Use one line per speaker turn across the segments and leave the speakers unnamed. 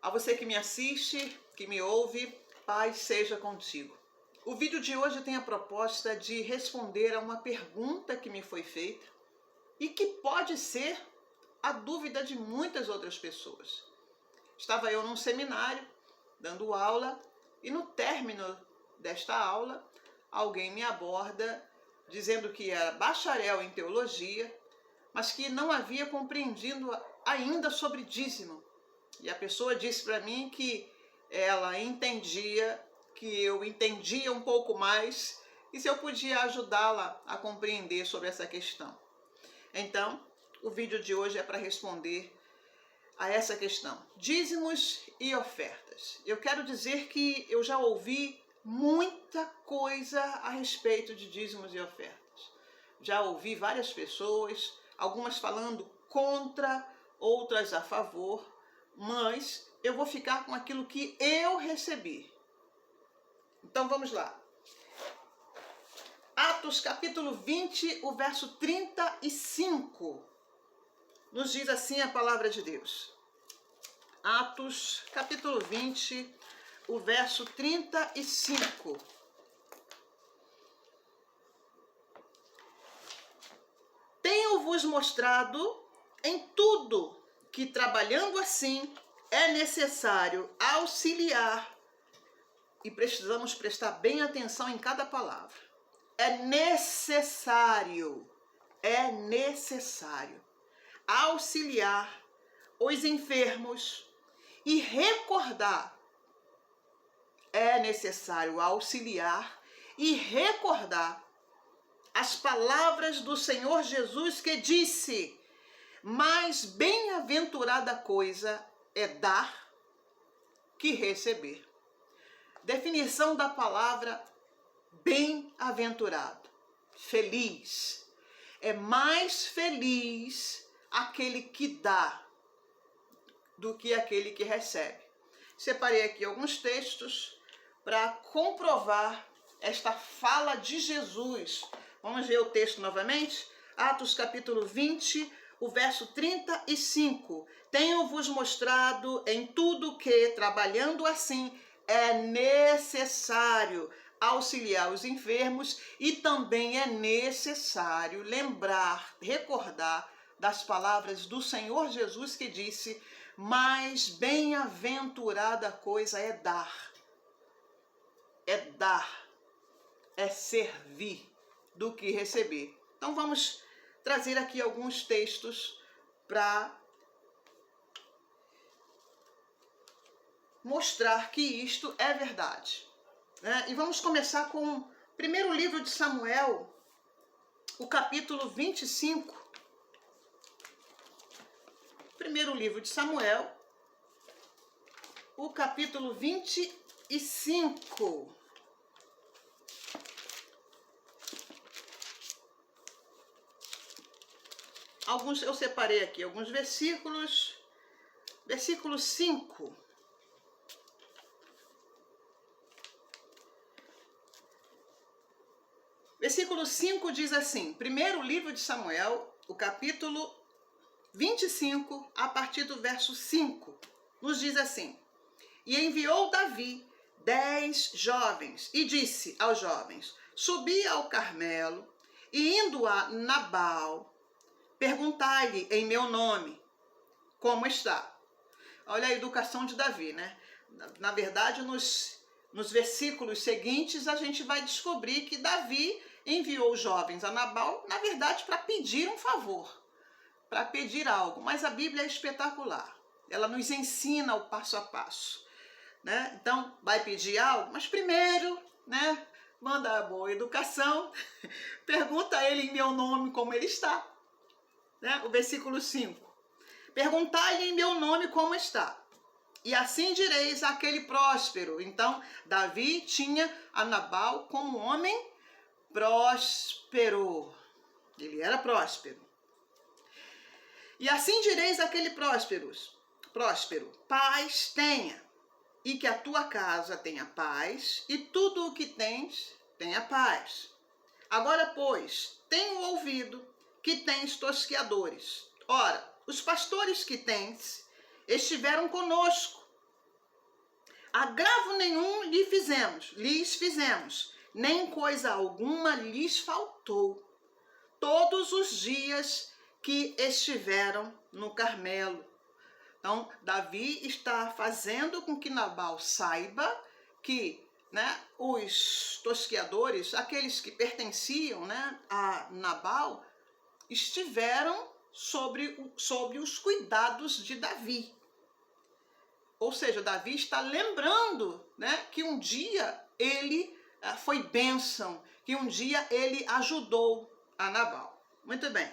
A você que me assiste, que me ouve, paz seja contigo. O vídeo de hoje tem a proposta de responder a uma pergunta que me foi feita e que pode ser a dúvida de muitas outras pessoas. Estava eu num seminário, dando aula, e no término desta aula, alguém me aborda dizendo que era bacharel em teologia, mas que não havia compreendido ainda sobre dízimo. E a pessoa disse para mim que ela entendia, que eu entendia um pouco mais, e se eu podia ajudá-la a compreender sobre essa questão. Então, o vídeo de hoje é para responder a essa questão. Dízimos e ofertas. Eu quero dizer que eu já ouvi muita coisa a respeito de dízimos e ofertas. Já ouvi várias pessoas, algumas falando contra, outras a favor, mas eu vou ficar com aquilo que eu recebi. Então vamos lá. Atos capítulo 20, o verso 35, nos diz assim a palavra de Deus. Atos capítulo 20, o verso 35. Tenho-vos mostrado em tudo que, trabalhando assim, é necessário auxiliar, e precisamos prestar bem atenção em cada palavra. É necessário auxiliar os enfermos e recordar. É necessário auxiliar e recordar as palavras do Senhor Jesus, que disse: mais bem-aventurada coisa é dar que receber. Definição da palavra bem-aventurado: feliz. É mais feliz aquele que dá do que aquele que recebe. Separei aqui alguns textos para comprovar esta fala de Jesus. Vamos ver o texto novamente? Atos capítulo 20, o verso 35. Tenho-vos mostrado em tudo que, trabalhando assim, é necessário auxiliar os enfermos, e também é necessário lembrar, recordar das palavras do Senhor Jesus, que disse: mais bem-aventurada coisa é dar. É dar, é servir, do que receber. Então vamos trazer aqui alguns textos para mostrar que isto é verdade, né? E vamos começar com o primeiro livro de Samuel, o capítulo 25. Primeiro livro de Samuel, o capítulo 25. Eu separei aqui alguns versículos. Versículo 5. Versículo 5 diz assim: primeiro livro de Samuel, o capítulo 25, a partir do verso 5, nos diz assim: e enviou Davi 10 jovens, e disse aos jovens: subi ao Carmelo, e indo a Nabal, perguntai-lhe em meu nome como está. Olha a educação de Davi, né? Na verdade, nos versículos seguintes, a gente vai descobrir que Davi enviou os jovens a Nabal, na verdade, para pedir um favor, para pedir algo. Mas a Bíblia é espetacular. Ela nos ensina o passo a passo, né? Então, vai pedir algo, mas primeiro, né, manda a boa educação, pergunta a ele em meu nome como ele está, né? O versículo 5. Perguntai-lhe em meu nome como está, e assim direis àquele próspero. Então, Davi tinha a Nabal como homem próspero. Ele era próspero. E assim direis àquele próspero: paz tenha, e que a tua casa tenha paz, e tudo o que tens tenha paz. Agora, pois, tenho ouvido que tens tosqueadores. Ora, os pastores que tens estiveram conosco, agravo nenhum lhes fizemos, nem coisa alguma lhes faltou, todos os dias que estiveram no Carmelo. Então, Davi está fazendo com que Nabal saiba que, né, os tosquiadores, aqueles que pertenciam, né, a Nabal, estiveram sobre os cuidados de Davi. Ou seja, Davi está lembrando, né, que um dia ele foi bênção, que um dia ele ajudou a Nabal. Muito bem.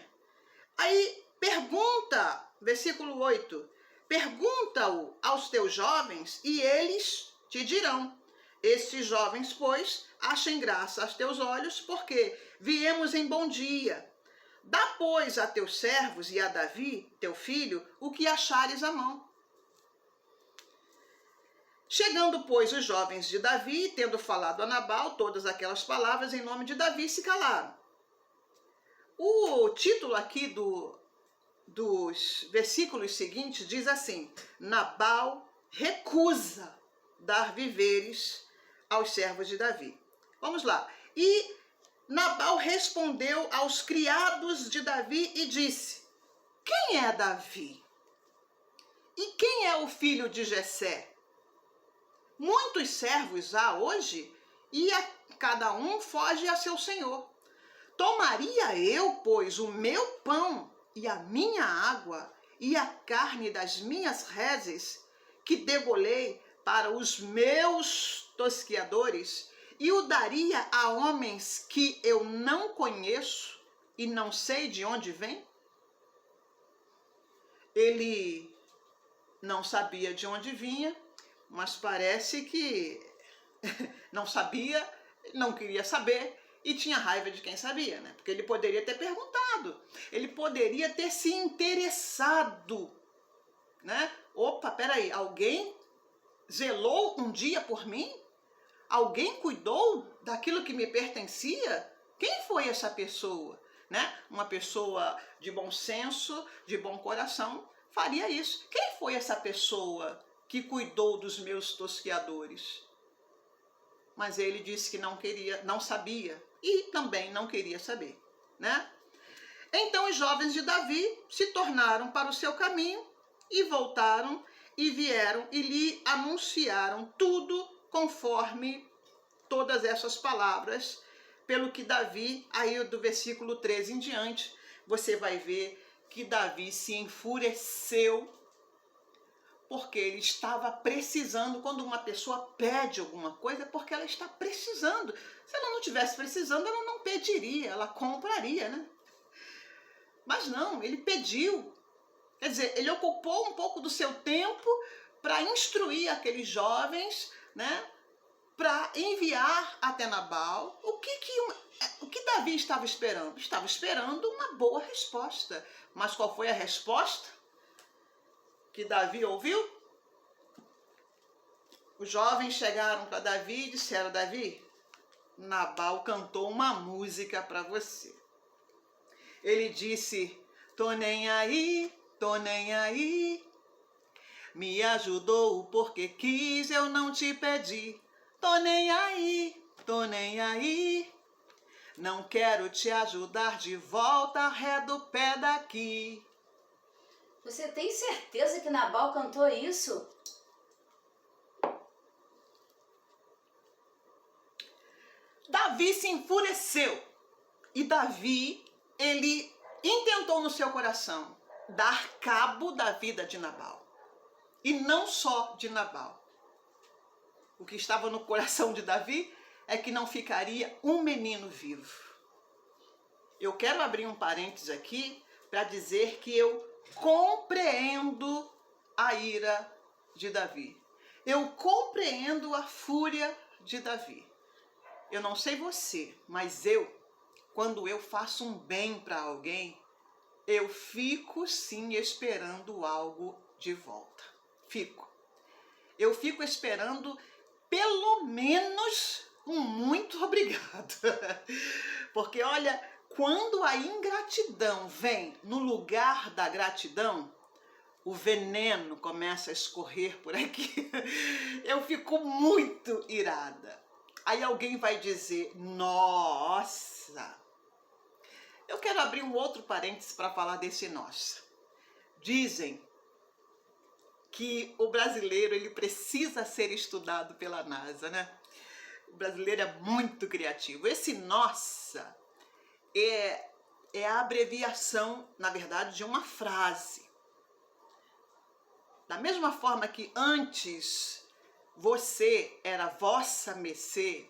Aí pergunta, versículo 8, pergunta-o aos teus jovens e eles te dirão. Estes jovens, pois, achem graça aos teus olhos, porque viemos em bom dia. Dá, pois, a teus servos e a Davi, teu filho, o que achares à mão. Chegando, pois, os jovens de Davi, tendo falado a Nabal todas aquelas palavras em nome de Davi, se calaram. O título aqui dos versículos seguintes diz assim: Nabal recusa dar víveres aos servos de Davi. Vamos lá. E Nabal respondeu aos criados de Davi e disse: quem é Davi? E quem é o filho de Jessé? Muitos servos há hoje, e a cada um foge a seu senhor. Tomaria eu, pois, o meu pão e a minha água e a carne das minhas reses, que degolei para os meus tosquiadores, e o daria a homens que eu não conheço e não sei de onde vem? Ele não sabia de onde vinha, mas parece que não sabia, não queria saber e tinha raiva de quem sabia, né? Porque ele poderia ter perguntado, ele poderia ter se interessado, né? Opa, peraí, alguém zelou um dia por mim? Alguém cuidou daquilo que me pertencia? Quem foi essa pessoa? Né? Uma pessoa de bom senso, de bom coração, faria isso. Quem foi essa pessoa que cuidou dos meus tosquiadores? Mas ele disse que não queria, não sabia e também não queria saber, né? Então os jovens de Davi se tornaram para o seu caminho e voltaram e vieram e lhe anunciaram tudo conforme todas essas palavras, pelo que Davi, aí do versículo 13 em diante, você vai ver que Davi se enfureceu porque ele estava precisando. Quando uma pessoa pede alguma coisa, é porque ela está precisando. Se ela não estivesse precisando, ela não pediria, ela compraria, né? Mas não, ele pediu. Quer dizer, ele ocupou um pouco do seu tempo para instruir aqueles jovens, né? Para enviar até Nabal. O que Davi estava esperando? Estava esperando uma boa resposta. Mas qual foi a resposta que Davi ouviu? Os jovens chegaram para Davi e disseram: Davi, Nabal cantou uma música para você. Ele disse: tô nem aí, me ajudou porque quis, eu não te pedi. Tô nem aí, não quero te ajudar de volta, arredo o pé daqui.
Você tem certeza que Nabal cantou isso?
Davi se enfureceu e Davi, ele intentou no seu coração dar cabo da vida de Nabal. E não só de Nabal. O que estava no coração de Davi é que não ficaria um menino vivo. Eu quero abrir um parênteses aqui para dizer que eu compreendo a ira de Davi. Eu compreendo a fúria de Davi. Eu não sei você, mas quando eu faço um bem para alguém, eu fico sim esperando algo de volta. Eu fico esperando pelo menos um muito obrigado. Porque olha, quando a ingratidão vem no lugar da gratidão, o veneno começa a escorrer por aqui, eu fico muito irada. Aí alguém vai dizer, nossa. Eu quero abrir um outro parênteses para falar desse nossa. Dizem que o brasileiro ele precisa ser estudado pela NASA, né? O brasileiro é muito criativo. Esse nossa é a abreviação, na verdade, de uma frase. Da mesma forma que antes você era vossa mercê,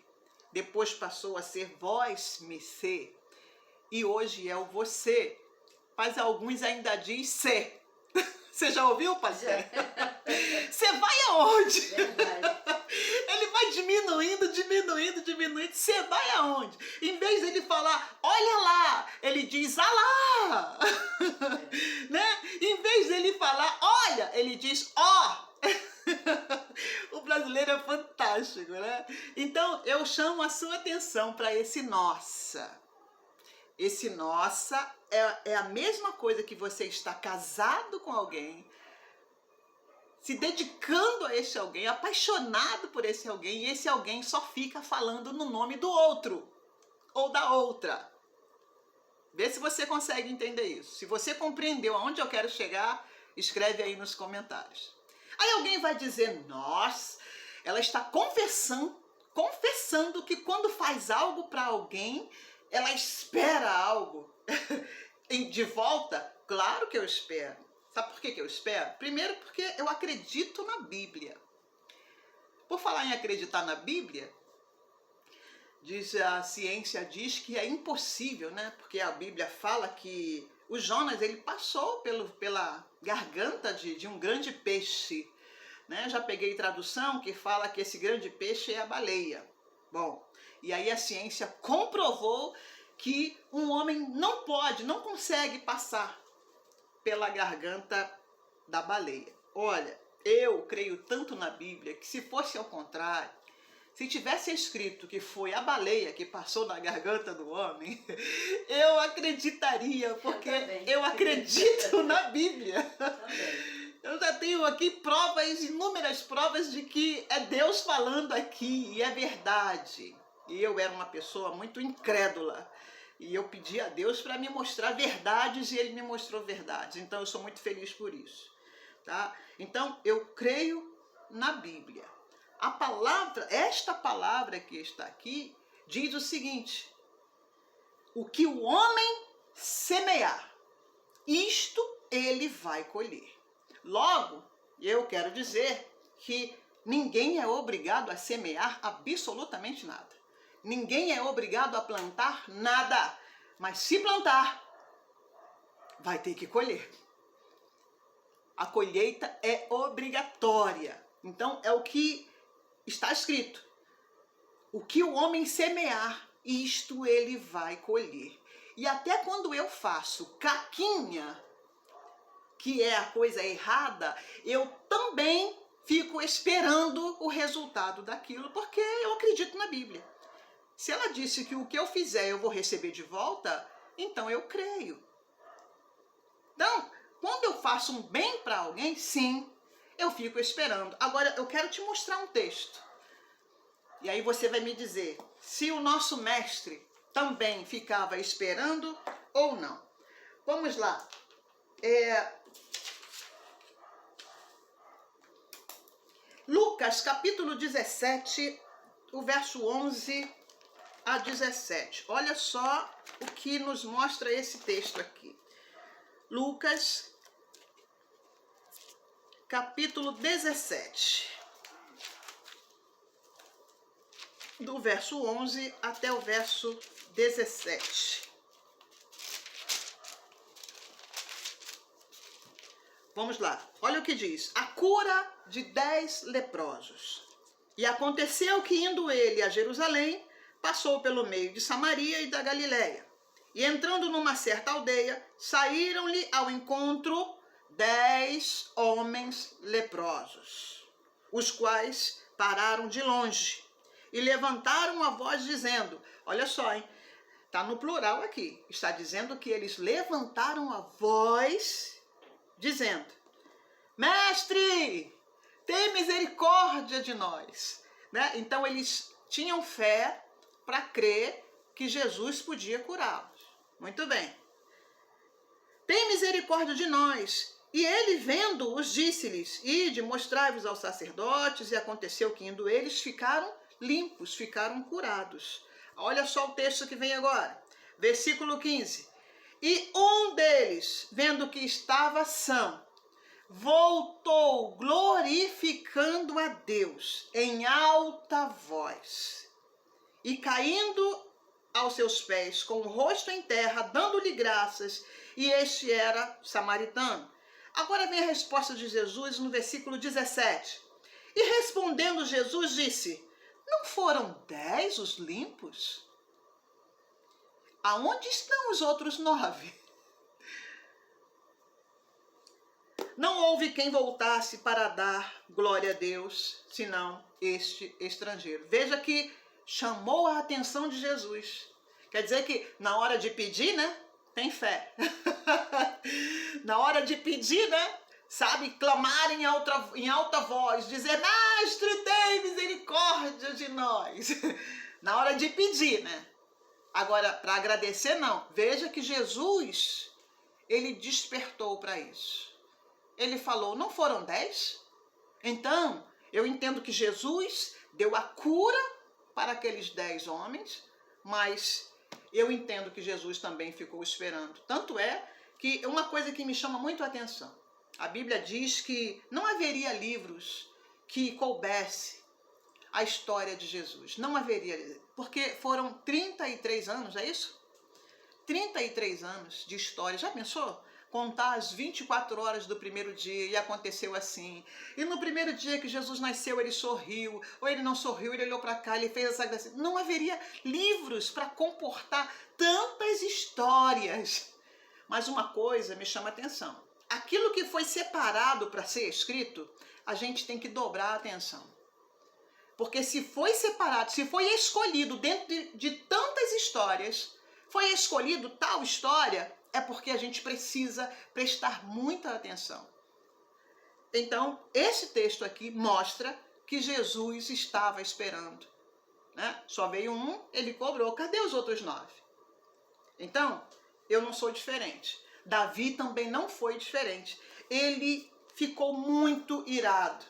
depois passou a ser vós mercê, e hoje é o você, mas alguns ainda diz cê. Você já ouviu, pastor? Você vai aonde?
Verdade.
Ele vai diminuindo, diminuindo, diminuindo. Você vai aonde? Em vez dele falar, olha lá, ele diz, alá. Né? Em vez dele falar, olha, ele diz, ó. O brasileiro é fantástico, né? Então, eu chamo a sua atenção para esse nossa. Esse nossa é a mesma coisa que você está casado com alguém, se dedicando a esse alguém, apaixonado por esse alguém, e esse alguém só fica falando no nome do outro ou da outra. Vê se você consegue entender isso. Se você compreendeu aonde eu quero chegar, escreve aí nos comentários. Aí alguém vai dizer, nossa, ela está confessando que quando faz algo para alguém, ela espera algo de volta. Claro que eu espero. Sabe por que eu espero? Primeiro porque eu acredito na Bíblia. Por falar em acreditar na Bíblia, a ciência diz que é impossível, né? Porque a Bíblia fala que o Jonas ele passou pela garganta de um grande peixe. Né? Já peguei tradução que fala que esse grande peixe é a baleia. Bom, e aí a ciência comprovou que um homem não consegue passar pela garganta da baleia. Olha, eu creio tanto na Bíblia que se fosse ao contrário, se tivesse escrito que foi a baleia que passou na garganta do homem, eu acreditaria, porque eu acredito na Bíblia. Eu já tenho aqui provas, inúmeras provas de que é Deus falando aqui, e é verdade. E eu era uma pessoa muito incrédula. E eu pedi a Deus para me mostrar verdades e Ele me mostrou verdades. Então eu sou muito feliz por isso. Tá? Então eu creio na Bíblia. A palavra, esta palavra que está aqui, diz o seguinte: o que o homem semear, isto ele vai colher. Logo, eu quero dizer que ninguém é obrigado a semear absolutamente nada. Ninguém é obrigado a plantar nada, mas se plantar, vai ter que colher. A colheita é obrigatória. Então, é o que está escrito. O que o homem semear, isto ele vai colher. E até quando eu faço caquinha, que é a coisa errada, eu também fico esperando o resultado daquilo, porque eu acredito na Bíblia. Se ela disse que o que eu fizer eu vou receber de volta, então eu creio. Então, quando eu faço um bem para alguém, sim, eu fico esperando. Agora, eu quero te mostrar um texto. E aí você vai me dizer se o nosso mestre também ficava esperando ou não. Vamos lá. Lucas, capítulo 17, o verso 11 a 17. Olha só o que nos mostra esse texto aqui. Lucas, capítulo 17, do verso 11 até o verso 17. Vamos lá, olha o que diz. A cura de 10 leprosos. E aconteceu que, indo ele a Jerusalém, passou pelo meio de Samaria e da Galiléia. E entrando numa certa aldeia, saíram-lhe ao encontro 10 homens leprosos, os quais pararam de longe e levantaram a voz dizendo, olha só, hein? Está no plural aqui, está dizendo que eles levantaram a voz dizendo, mestre, tem misericórdia de nós. Né? Então eles tinham fé para crer que Jesus podia curá-los. Muito bem. Tem misericórdia de nós. E ele, vendo-os, disse-lhes: ide, mostrai-vos aos sacerdotes. E aconteceu que, indo eles, ficaram limpos, ficaram curados. Olha só o texto que vem agora. Versículo 15. E um deles, vendo que estava são, voltou glorificando a Deus em alta voz. E caindo aos seus pés, com o rosto em terra, dando-lhe graças, e este era samaritano. Agora vem a resposta de Jesus no versículo 17. E respondendo Jesus disse: não foram 10 os limpos? Aonde estão os outros 9? Não houve quem voltasse para dar glória a Deus, senão este estrangeiro. Veja que chamou a atenção de Jesus. Quer dizer que na hora de pedir, né, tem fé. Na hora de pedir, né, sabe, clamar em alta voz, dizer: mestre, tem misericórdia de nós. Na hora de pedir, né? Agora, para agradecer, não. Veja que Jesus, ele despertou para isso. Ele falou: não foram 10? Então, eu entendo que Jesus deu a cura para aqueles 10 homens, mas eu entendo que Jesus também ficou esperando. Tanto é que uma coisa que me chama muito a atenção, a Bíblia diz que não haveria livros que coubesse a história de Jesus. Não haveria, porque foram 33 anos, é isso? 33 anos de história. Já pensou? Contar as 24 horas do primeiro dia e aconteceu assim. E no primeiro dia que Jesus nasceu, ele sorriu, ou ele não sorriu, ele olhou para cá, ele fez essa graça. Não haveria livros para comportar tantas histórias. Mas uma coisa me chama a atenção. Aquilo que foi separado para ser escrito, a gente tem que dobrar a atenção. Porque se foi separado, se foi escolhido dentro de tantas histórias, foi escolhido tal história, é porque a gente precisa prestar muita atenção. Então, esse texto aqui mostra que Jesus estava esperando. Né? Só veio um, ele cobrou. Cadê os outros 9? Então, eu não sou diferente. Davi também não foi diferente. Ele ficou muito irado.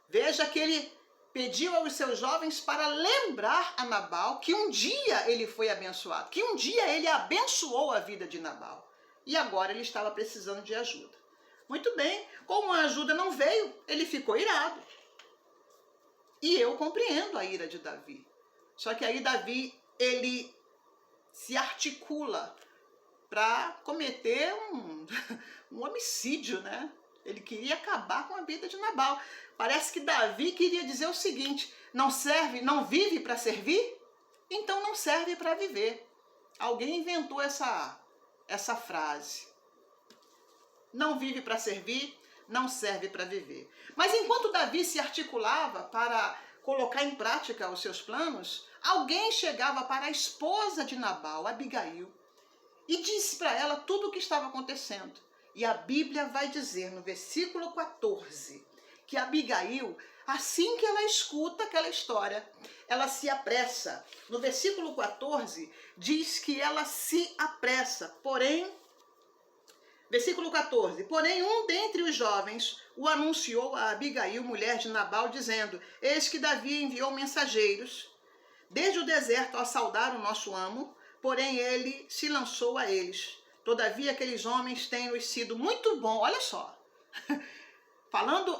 Veja que ele pediu aos seus jovens para lembrar a Nabal que um dia ele foi abençoado, que um dia ele abençoou a vida de Nabal. E agora ele estava precisando de ajuda. Muito bem, como a ajuda não veio, ele ficou irado. E eu compreendo a ira de Davi. Só que aí Davi, ele se articula para cometer um homicídio, né? Ele queria acabar com a vida de Nabal. Parece que Davi queria dizer o seguinte: não serve, não vive para servir? Então não serve para viver. Alguém inventou essa frase. Não vive para servir, não serve para viver. Mas enquanto Davi se articulava para colocar em prática os seus planos, alguém chegava para a esposa de Nabal, Abigail, e disse para ela tudo o que estava acontecendo. E a Bíblia vai dizer no versículo 14 que Abigail, assim que ela escuta aquela história, ela se apressa. No versículo 14 diz que ela se apressa, porém, versículo 14, porém um dentre os jovens o anunciou a Abigail, mulher de Nabal, dizendo: eis que Davi enviou mensageiros desde o deserto a saudar o nosso amo, porém ele se lançou a eles. Todavia aqueles homens têm sido muito bons. Olha só, falando,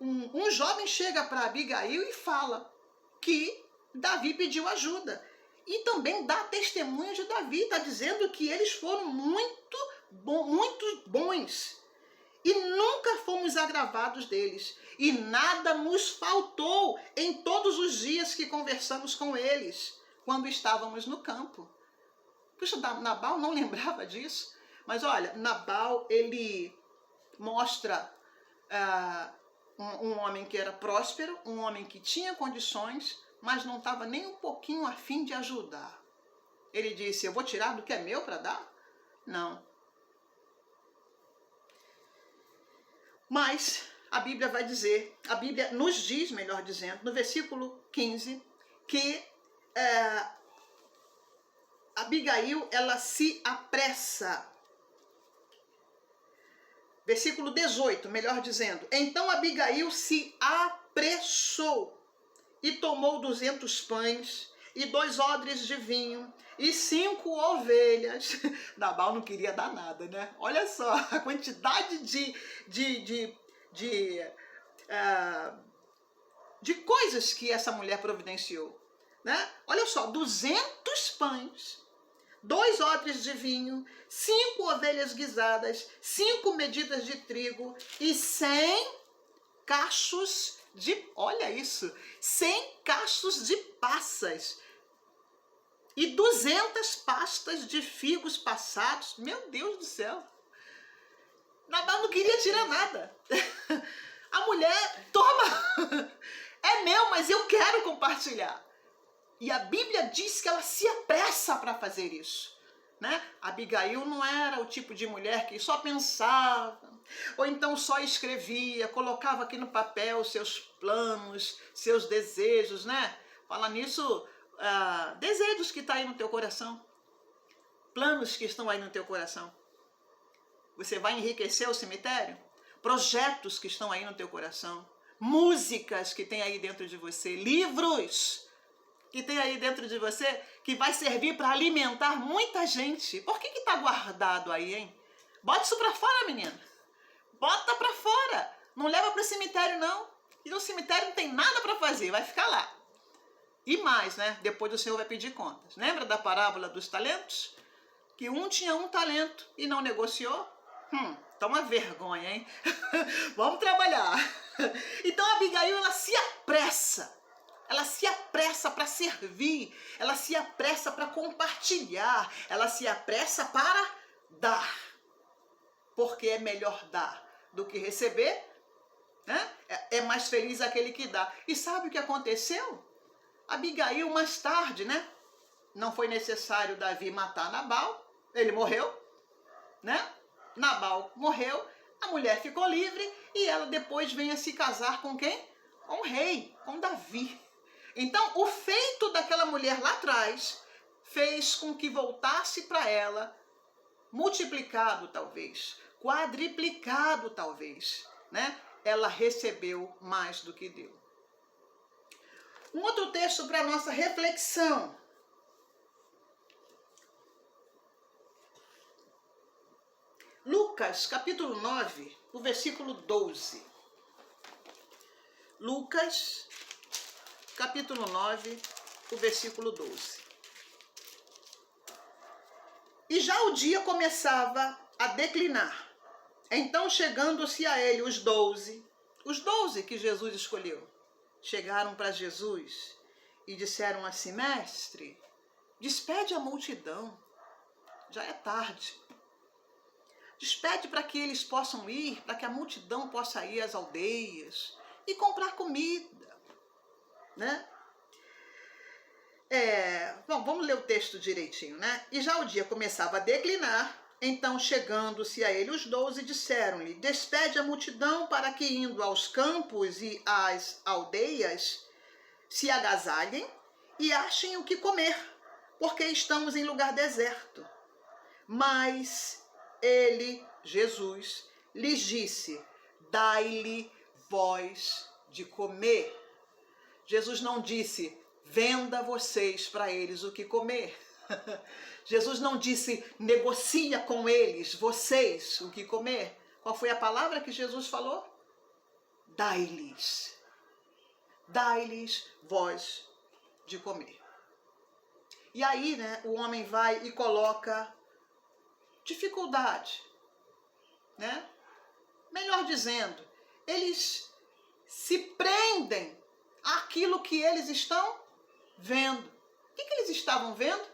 um jovem chega para Abigail e fala que Davi pediu ajuda. E também dá testemunho de Davi, está dizendo que eles foram muito bons. E nunca fomos agravados deles. E nada nos faltou em todos os dias que conversamos com eles, quando estávamos no campo. Puxa, Nabal não lembrava disso. Mas olha, Nabal, ele mostra um homem que era próspero, um homem que tinha condições, mas não estava nem um pouquinho a fim de ajudar. Ele disse: eu vou tirar do que é meu para dar? Não. Mas a Bíblia vai dizer, a Bíblia nos diz, melhor dizendo, no versículo 15, que Abigail, ela se apressa. Versículo 18, melhor dizendo, então Abigail se apressou e tomou 200 pães e 2 odres de vinho e 5 ovelhas. Nabal não queria dar nada, né? Olha só a quantidade de coisas que essa mulher providenciou, né? Olha só, 200 pães, 2 odres de vinho, 5 ovelhas guisadas, 5 medidas de trigo e 100 cachos de, olha isso, 100 cachos de passas e 200 pastas de figos passados. Meu Deus do céu! Nabal não queria tirar nada. A mulher, toma, é meu, mas eu quero compartilhar. E a Bíblia diz que ela se apressa para fazer isso, né? Abigail não era o tipo de mulher que só pensava, ou então só escrevia, colocava aqui no papel seus planos, seus desejos, né? Fala nisso, desejos que estão aí no teu coração, planos que estão aí no teu coração. Você vai enriquecer o cemitério? Projetos que estão aí no teu coração, músicas que tem aí dentro de você, livros que tem aí dentro de você, que vai servir para alimentar muita gente. Por que está guardado aí, hein? Bota isso para fora, menina. Bota para fora. Não leva para o cemitério, não. E no cemitério não tem nada para fazer, vai ficar lá. E mais, né? Depois o Senhor vai pedir contas. Lembra da parábola dos talentos? Que um tinha 1 talento e não negociou? Toma vergonha, hein? Vamos trabalhar. Então a Abigail, ela se apressa. Ela se apressa para servir, ela se apressa para compartilhar, ela se apressa para dar. Porque é melhor dar do que receber, né? É mais feliz aquele que dá. E sabe o que aconteceu? Abigail, mais tarde, né? Não foi necessário Davi matar Nabal, ele morreu, né? Nabal morreu, a mulher ficou livre e ela depois vem a se casar com quem? Com o rei, com Davi. Então, o feito daquela mulher lá atrás fez com que voltasse para ela, multiplicado talvez, quadriplicado talvez, né? Ela recebeu mais do que deu. Um outro texto para nossa reflexão. Lucas, capítulo 9, o versículo 12. Lucas, capítulo 9, o versículo 12. E já o dia começava a declinar. Então, chegando-se a ele os 12 que Jesus escolheu, chegaram para Jesus e disseram assim: Mestre, despede a multidão, já é tarde. Despede para que eles possam ir, para que a multidão possa ir às aldeias e comprar comida, né? Bom, vamos ler o texto direitinho, né? E já o dia começava a declinar, então chegando-se a ele os 12 disseram-lhe: despede a multidão para que, indo aos campos e às aldeias, se agasalhem e achem o que comer, porque estamos em lugar deserto. Mas ele, Jesus, lhes disse: dai-lhe vós de comer. Jesus não disse: venda vocês para eles o que comer. Jesus não disse: negocia com eles, vocês, o que comer. Qual foi a palavra que Jesus falou? Dai-lhes. Dai-lhes vós de comer. E aí, né, o homem vai e coloca dificuldade, né? Melhor dizendo, eles se prendem àquilo que eles estão vendo. O que eles estavam vendo?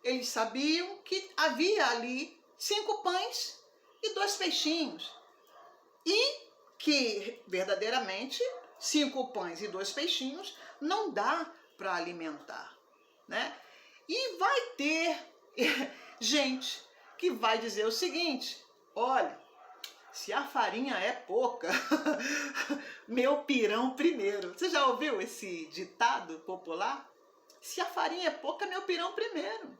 Eles sabiam que havia ali 5 pães e 2 peixinhos. E que, verdadeiramente, 5 pães e 2 peixinhos não dá para alimentar, né? E vai ter gente que vai dizer o seguinte: olha, Se a farinha é pouca, meu pirão primeiro. Você já ouviu esse ditado popular? Se a farinha é pouca, meu pirão primeiro.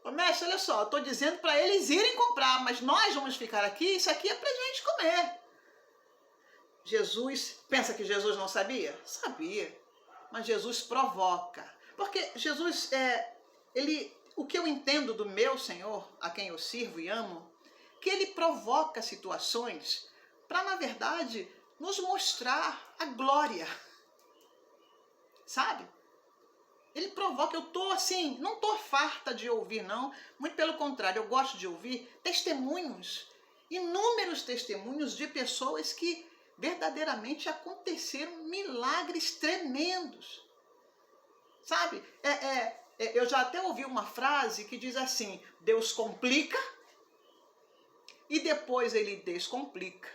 Ô mestre, olha só, eu estou dizendo para eles irem comprar, mas nós vamos ficar aqui, isso aqui é para gente comer. Jesus, pensa que Jesus não sabia? Sabia, mas Jesus provoca. Porque Jesus, o que eu entendo do meu Senhor, a quem eu sirvo e amo, que ele provoca situações para, na verdade, nos mostrar a glória. Sabe? Ele provoca, eu tô assim, não tô farta de ouvir não, muito pelo contrário, eu gosto de ouvir testemunhos, inúmeros testemunhos de pessoas que verdadeiramente aconteceram milagres tremendos. Sabe? Eu já até ouvi uma frase que diz assim, Deus complica e depois ele descomplica.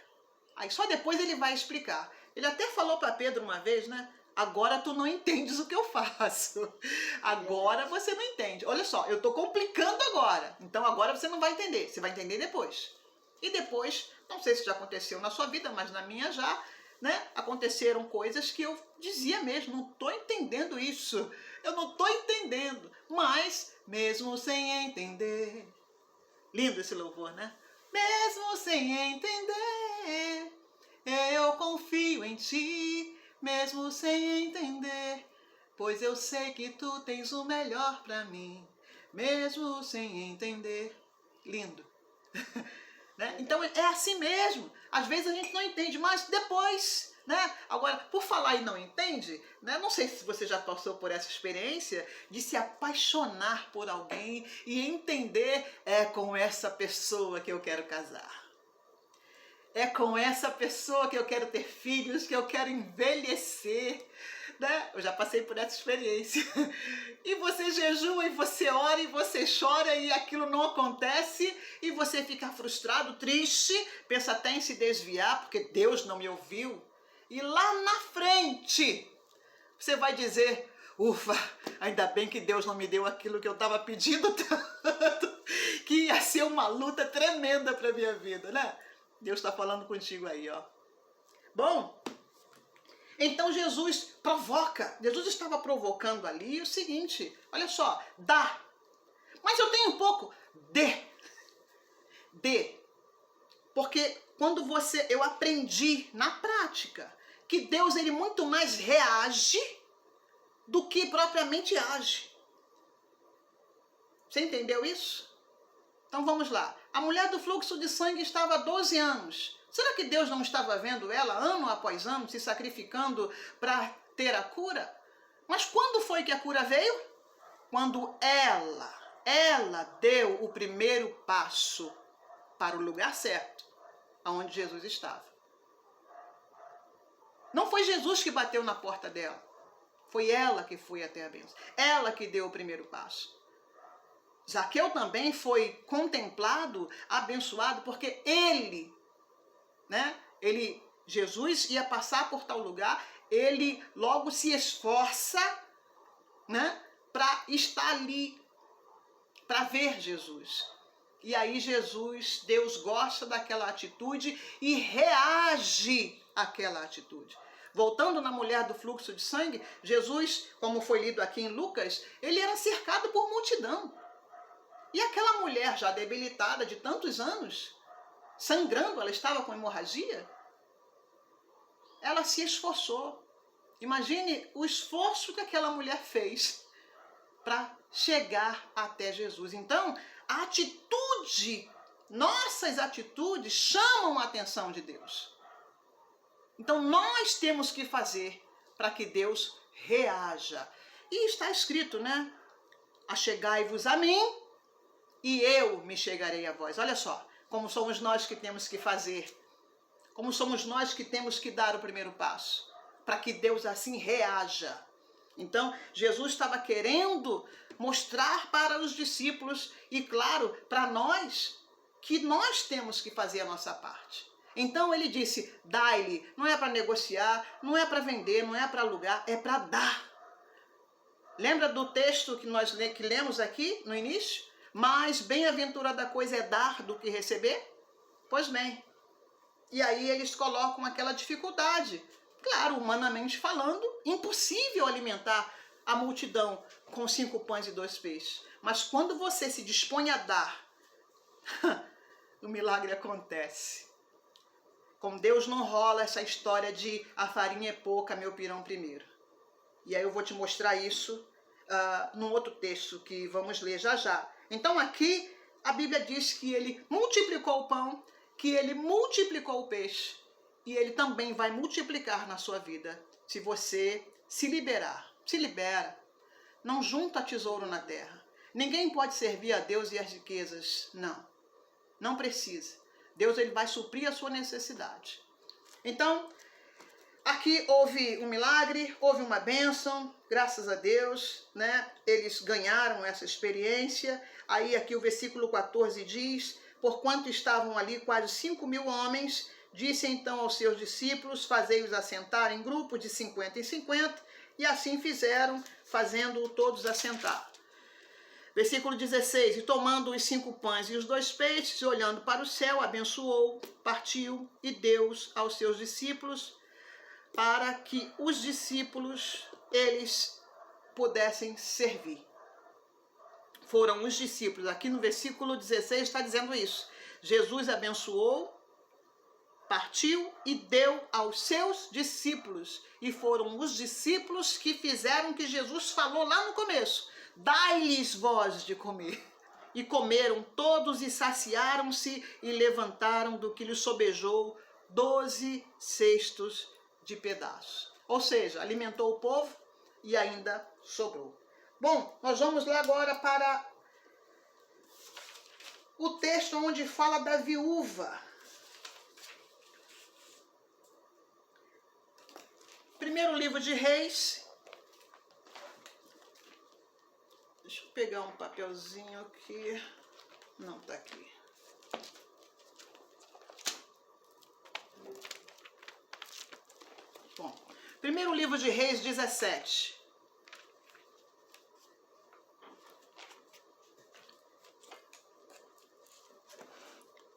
Aí só depois ele vai explicar. Ele até falou para Pedro uma vez, né? Agora tu não entendes o que eu faço. Agora você não entende. Olha só, eu estou complicando agora. Então agora você não vai entender. Você vai entender depois. E depois, não sei se já aconteceu na sua vida, mas na minha já, né? Aconteceram coisas que eu dizia mesmo, não estou entendendo isso. Eu não estou entendendo. Mas, mesmo sem entender... Lindo esse louvor, né? Mesmo sem entender, eu confio em ti, mesmo sem entender, pois eu sei que tu tens o melhor pra mim, mesmo sem entender. Lindo. Né? Então é assim mesmo. Às vezes a gente não entende, mas depois, né? Agora, por falar e não entende, né? Não sei se você já passou por essa experiência de se apaixonar por alguém e entender, é com essa pessoa que eu quero casar. É com essa pessoa que eu quero ter filhos, que eu quero envelhecer. Né? Eu já passei por essa experiência. E você jejua, e você ora, e você chora, e aquilo não acontece, e você fica frustrado, triste, pensa até em se desviar, porque Deus não me ouviu. E lá na frente, você vai dizer, ufa, ainda bem que Deus não me deu aquilo que eu estava pedindo tanto, que ia ser uma luta tremenda para a minha vida, né? Deus está falando contigo aí, ó. Bom, então Jesus provoca. Jesus estava provocando ali o seguinte, olha só, dá. Mas eu tenho um pouco, dê. Dê. Porque quando eu aprendi na prática que Deus, ele muito mais reage do que propriamente age. Você entendeu isso? Então vamos lá. A mulher do fluxo de sangue estava há 12 anos. Será que Deus não estava vendo ela ano após ano se sacrificando para ter a cura? Mas quando foi que a cura veio? Quando ela deu o primeiro passo para o lugar certo, aonde Jesus estava. Não foi Jesus que bateu na porta dela. Foi ela que foi até a bênção. Ela que deu o primeiro passo. Zaqueu também foi contemplado, abençoado, porque Jesus ia passar por tal lugar, ele logo se esforça, né, para estar ali, para ver Jesus. E aí Deus gosta daquela atitude e reage àquela atitude. Voltando na mulher do fluxo de sangue, Jesus, como foi lido aqui em Lucas, ele era cercado por multidão. E aquela mulher já debilitada de tantos anos, sangrando, ela estava com hemorragia, ela se esforçou. Imagine o esforço que aquela mulher fez para chegar até Jesus. Então, a atitude, nossas atitudes chamam a atenção de Deus. Então, nós temos que fazer para que Deus reaja. E está escrito, né? Achegai-vos a mim, e eu me chegarei a vós. Olha só, como somos nós que temos que fazer. Como somos nós que temos que dar o primeiro passo. Para que Deus assim reaja. Então, Jesus estava querendo mostrar para os discípulos e, claro, para nós, que nós temos que fazer a nossa parte. Então, ele disse, dai-lhe, não é para negociar, não é para vender, não é para alugar, é para dar. Lembra do texto que lemos aqui no início? Mais bem-aventurada coisa é dar do que receber? Pois bem, E aí eles colocam aquela dificuldade. Claro, humanamente falando, impossível alimentar a multidão com 5 pães e 2 peixes. Mas quando você se dispõe a dar, o milagre acontece. Com Deus não rola essa história de a farinha é pouca, meu pirão primeiro. E aí eu vou te mostrar isso num outro texto que vamos ler já já. Então aqui a Bíblia diz que ele multiplicou o pão, que ele multiplicou o peixe, e ele também vai multiplicar na sua vida, se você se liberar. Se libera. Não junta tesouro na terra. Ninguém pode servir a Deus e as riquezas. Não. Não precisa. Deus ele vai suprir a sua necessidade. Então, aqui houve um milagre, houve uma bênção, graças a Deus, né? Eles ganharam essa experiência. Aí aqui o versículo 14 diz: porquanto estavam ali quase 5.000 homens, disse então aos seus discípulos, fazei-os assentar em grupo de 50 em 50, e assim fizeram, fazendo-o todos assentar. Versículo 16, e tomando os 5 pães e os 2 peixes, e olhando para o céu, abençoou, partiu e deu aos seus discípulos, para que os discípulos, eles pudessem servir. Foram os discípulos, aqui no versículo 16 está dizendo isso. Jesus abençoou, partiu e deu aos seus discípulos. E foram os discípulos que fizeram o que Jesus falou lá no começo. Dai-lhes vós de comer. E comeram todos e saciaram-se e levantaram do que lhes sobejou 12 cestos de pedaços. Ou seja, alimentou o povo e ainda sobrou. Bom, nós vamos lá agora para o texto onde fala da viúva. Primeiro livro de Reis. Deixa eu pegar um papelzinho aqui. Não, tá aqui. Bom, primeiro livro de Reis 17.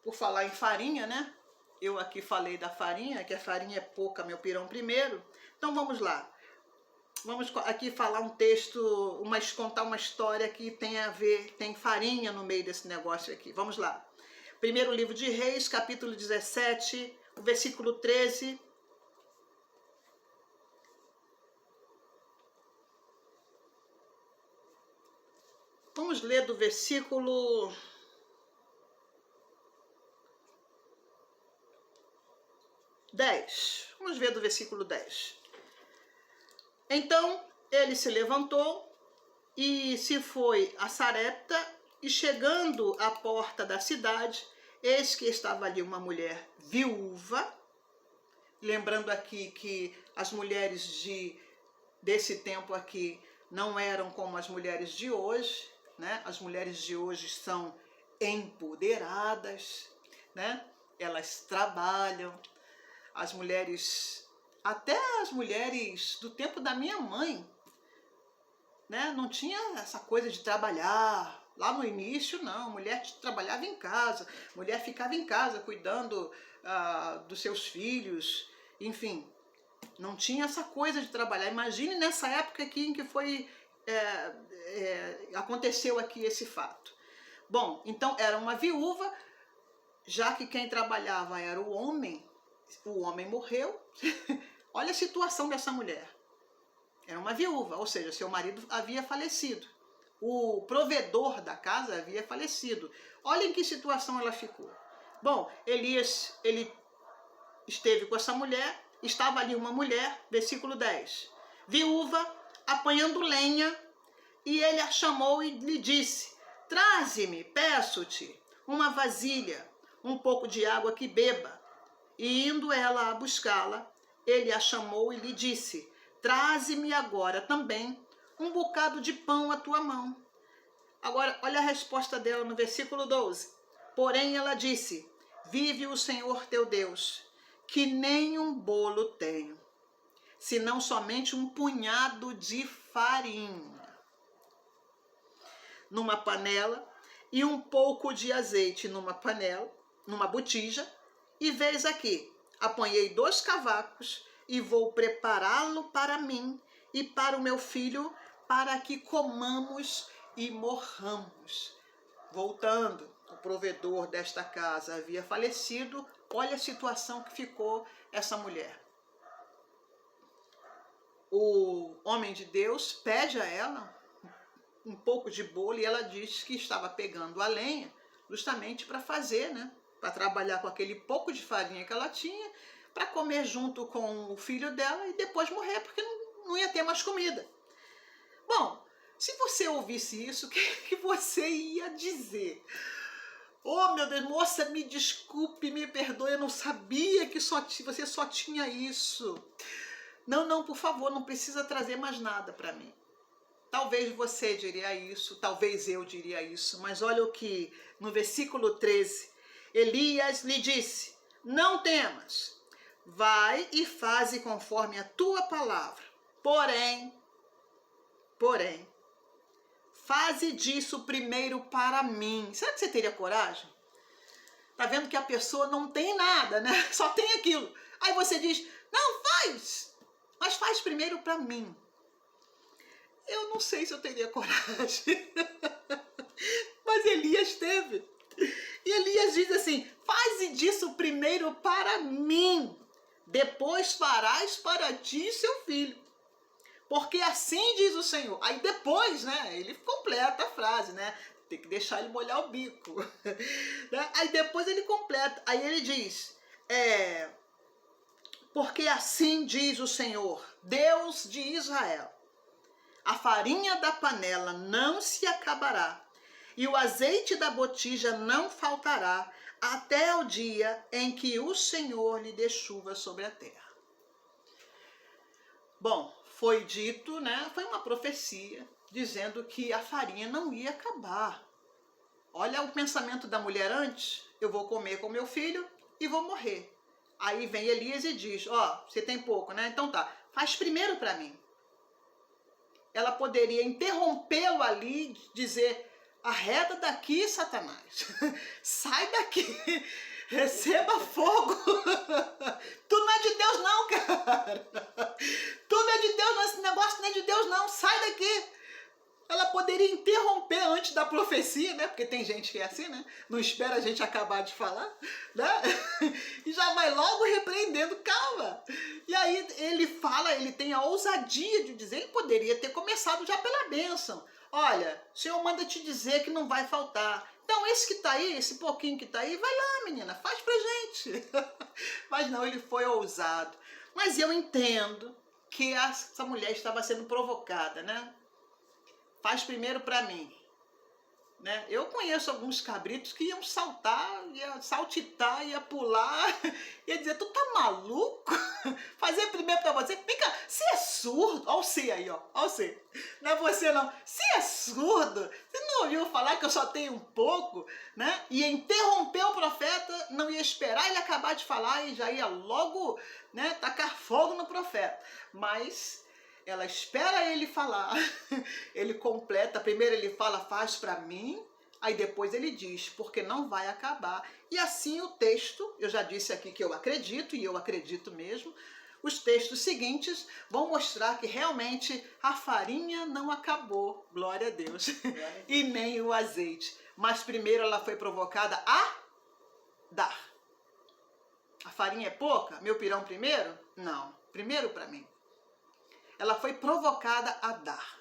Por falar em farinha, né? Eu aqui falei da farinha, que a farinha é pouca, meu pirão primeiro. Então vamos lá. Vamos aqui falar um texto, contar uma história que tem a ver, tem farinha no meio desse negócio aqui. Vamos lá. Primeiro livro de Reis, capítulo 17, o versículo 13. Vamos ler do versículo 10. Vamos ver do versículo 10. Então ele se levantou e se foi a Sarepta, e chegando à porta da cidade, eis que estava ali uma mulher viúva. Lembrando aqui que as mulheres desse tempo aqui não eram como as mulheres de hoje, né? As mulheres de hoje são empoderadas, né? Elas trabalham. As mulheres, até as mulheres do tempo da minha mãe, né? Não tinha essa coisa de trabalhar. Lá no início, não. Mulher trabalhava em casa. Mulher ficava em casa cuidando dos seus filhos. Enfim, não tinha essa coisa de trabalhar. Imagine nessa época aqui em que aconteceu aqui esse fato. Bom, então era uma viúva, já que quem trabalhava era o homem morreu. Olha a situação dessa mulher. Era uma viúva, ou seja, seu marido havia falecido. O provedor da casa havia falecido. Olha em que situação ela ficou. Bom, Elias, ele esteve com essa mulher, estava ali uma mulher, versículo 10, viúva, apanhando lenha, e ele a chamou e lhe disse: traze-me, peço-te, uma vasilha, um pouco de água que beba. E indo ela a buscá-la, ele a chamou e lhe disse: traze-me agora também um bocado de pão à tua mão. Agora, olha a resposta dela no versículo 12. Porém ela disse: vive o Senhor teu Deus, que nem um bolo tenho, senão somente um punhado de farinha numa panela e um pouco de azeite numa panela, numa botija, E veis aqui, apanhei 2 cavacos e vou prepará-lo para mim e para o meu filho, para que comamos e morramos. Voltando, o provedor desta casa havia falecido. Olha a situação que ficou essa mulher. O homem de Deus pede a ela um pouco de bolo e ela diz que estava pegando a lenha justamente para fazer, né? Para trabalhar com aquele pouco de farinha que ela tinha, para comer junto com o filho dela e depois morrer, porque não ia ter mais comida. Bom, se você ouvisse isso, o que você ia dizer? Oh, meu Deus, moça, me desculpe, me perdoe, eu não sabia que você só tinha isso. Não, por favor, não precisa trazer mais nada para mim. Talvez você diria isso, talvez eu diria isso, mas olha o que no versículo 13, Elias lhe disse: não temas, vai e faze conforme a tua palavra. Porém, faze disso primeiro para mim. Será que você teria coragem? Tá vendo que a pessoa não tem nada, né? Só tem aquilo. Aí você diz: não, faz, mas faz primeiro para mim. Eu não sei se eu teria coragem. Mas Elias teve. E Elias diz assim: faze disso primeiro para mim, depois farás para ti e seu filho. Porque assim diz o Senhor. Aí depois, né, ele completa a frase, né? Tem que deixar ele molhar o bico. Aí depois ele completa. Aí ele diz: porque assim diz o Senhor, Deus de Israel: a farinha da panela não se acabará, e o azeite da botija não faltará, até o dia em que o Senhor lhe dê chuva sobre a terra. Bom, foi dito, né? Foi uma profecia dizendo que a farinha não ia acabar. Olha o pensamento da mulher antes: eu vou comer com meu filho e vou morrer. Aí vem Elias e diz: ó, você tem pouco, né? Então tá, faz primeiro para mim. Ela poderia interrompê-lo ali, dizer: arreda daqui, Satanás, sai daqui, receba fogo, tu não é de Deus não, cara, tu não é de Deus não, esse negócio não é de Deus não, sai daqui. Ela poderia interromper antes da profecia, né? Porque tem gente que é assim, né? Não espera a gente acabar de falar, né? E já vai logo repreendendo, calma. E aí ele fala, ele tem a ousadia de dizer, ele poderia ter começado já pela bênção. Olha, o Senhor manda te dizer que não vai faltar. Então esse que tá aí, esse pouquinho que tá aí, vai lá, menina, faz pra gente. Mas não, ele foi ousado. Mas eu entendo que essa mulher estava sendo provocada, né? Faz primeiro para mim, né? Eu conheço alguns cabritos que iam saltar, ia saltitar, ia pular, ia dizer: tu tá maluco? Fazer primeiro para você? Vem cá, você é surdo? Olha você aí, ó, olha você. Não é você não. Você é surdo? Você não ouviu falar que eu só tenho um pouco, né? Ia interromper o profeta, não ia esperar ele acabar de falar e já ia logo, né, tacar fogo no profeta. Mas ela espera ele falar, ele completa, primeiro ele fala: faz para mim, aí depois ele diz: porque não vai acabar. E assim o texto, eu já disse aqui que eu acredito, e eu acredito mesmo, os textos seguintes vão mostrar que realmente a farinha não acabou, glória a Deus, e nem o azeite. Mas primeiro ela foi provocada a dar. A farinha é pouca? Meu pirão primeiro? Não, primeiro para mim. Ela foi provocada a dar.